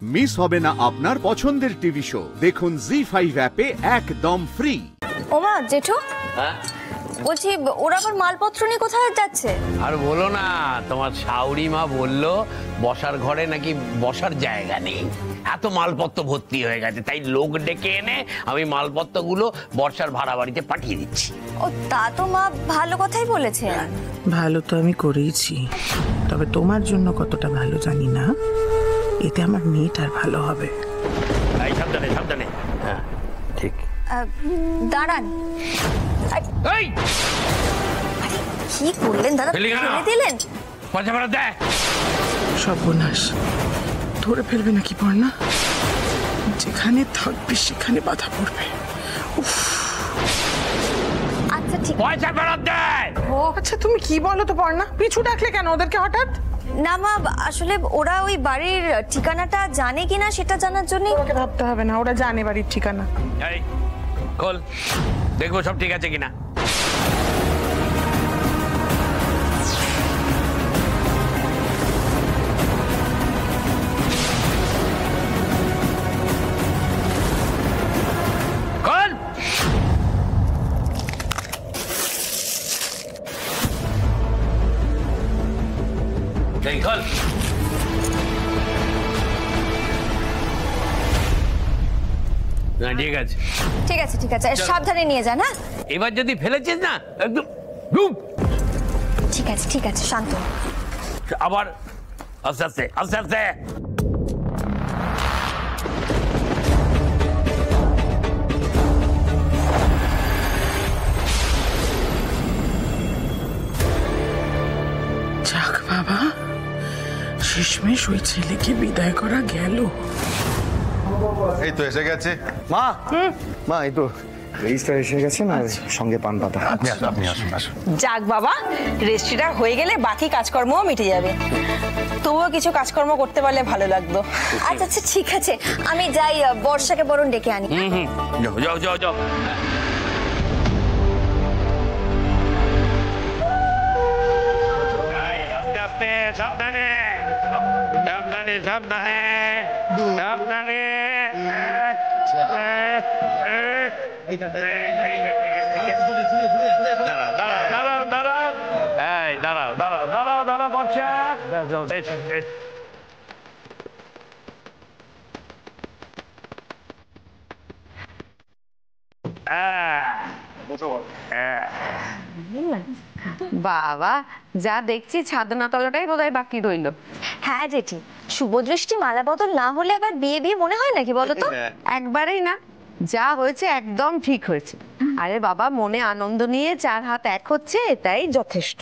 Miss হবে না আপনার পছন্দের টিভি শো। দেখুন জি5 অ্যাপে একদম ফ্রি। ওমা জেঠু, হ্যাঁ বলছি ওরা আবার মালপত্র নিয়ে কোথায় যাচ্ছে? আর বলো না, তোমার শাউরি মা বললো বসার ঘরে নাকি বসার জায়গা নেই, এত মালপত্র ভর্তি হয়ে গেছে, তাই লোক ডেকে এনে আমি মালপত্রগুলো বর্ষার ভাড়া বাড়িতে পাঠিয়ে দিচ্ছি। ও তা তো মা ভালো কথাই বলেছে। ভালো তো আমি করেইছি, তবে তোমার জন্য কতটা ভালো জানি না। এতে আমার মেয়েটার ভালো হবে। এই সাবধানে সাবধানে। হ্যাঁ ঠিক। দাঁড়ান। এই আরে কি করলেন দাদা, ফেলে দিলেন? পয়সা ফেরত দে। সর্বনাশ, ধরে ফেলবে নাকি পড়না? যেখানে থাকবি সেখানে বাধা পড়বে। আচ্ছা ঠিক। পয়সা ফেরত দে। ও আচ্ছা, তুমি কি বলো তো পড়না? পিছু ডাকলে কেন ওদেরকে হঠাৎ? না মা, আসলে ওরা ওই বাড়ির ঠিকানাটা জানে কিনা সেটা জানার জন্য। ওকে ভাবতে হবে না, ওরা জানে বাড়ির ঠিকানা। এই খোল, দেখবো সব ঠিক আছে কিনা। খোল। এই খোল। ঠিক আছে ঠিক আছে ঠিক আছে, সাবধানে নিয়ে যান। হ্যাঁ এবার যদি ফেলেছিস না একদম ডুব। ঠিক আছে শান্ত। আবার আস্তে আস্তে আস্তে আস্তে। যাক বাবা, শেষমেশ ওই ছেলেকে বিদায় করা গেল। এই তো এসে গেছে মা। মা এই তো রেজিস্টার এসে গেছে না, সঙ্গে পান পাতা। আপনি আসুন আসুন। যাক বাবা, রেজিস্ট্রিটা হয়ে গেলে বাকি কাজকর্মও মিটে যাবে। তবুও কিছু কাজকর্ম করতে পারলে ভালো লাগতো। আচ্ছা আচ্ছা ঠিক আছে, আমি যাই, বর্ষাকে বরং ডেকে আনি। যাও যাও যাও যাও। সাবধানে সাবধানে সাবধানে সাবধানে। দাঁড়াও দাঁড়াও, এই দাঁড়াও দাঁড়াও দাঁড়াও দাঁড়াও বর্ষা। বাবা, যা দেখছি ছাদনা তলাটাই বোধহয় বাকি রইল। হ্যাঁ জেঠি, শুভদৃষ্টি মালা বদল না হলে আবার বিয়ে বিয়ে মনে হয় নাকি বলো তো? একবারেই না, যা হয়েছে একদম ঠিক হয়েছে। আরে বাবা, মনে আনন্দ নিয়ে চার হাত এক হচ্ছে, এটাই যথেষ্ট।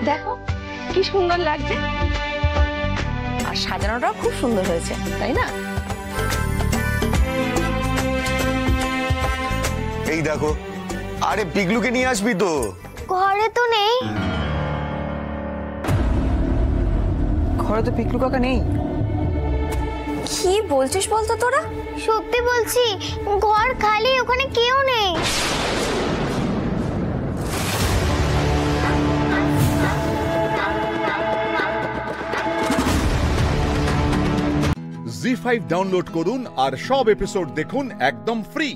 দেখো কি সুন্দর লাগছে, আর সাজানোটাও খুব সুন্দর হয়েছে, তাই না? এই দেখো, আরে পিগলুকে নিয়ে আসবি তো। ঘরে তো নেই। ঘরে তো পিকলু কাকা নেই। কি বলছিস বলতো তোরা? সত্যি বলছি, ঘর খালি, ওখানে কেউ নেই। জি5 ডাউনলোড করুন আর সব এপিসোড দেখুন একদম ফ্রি।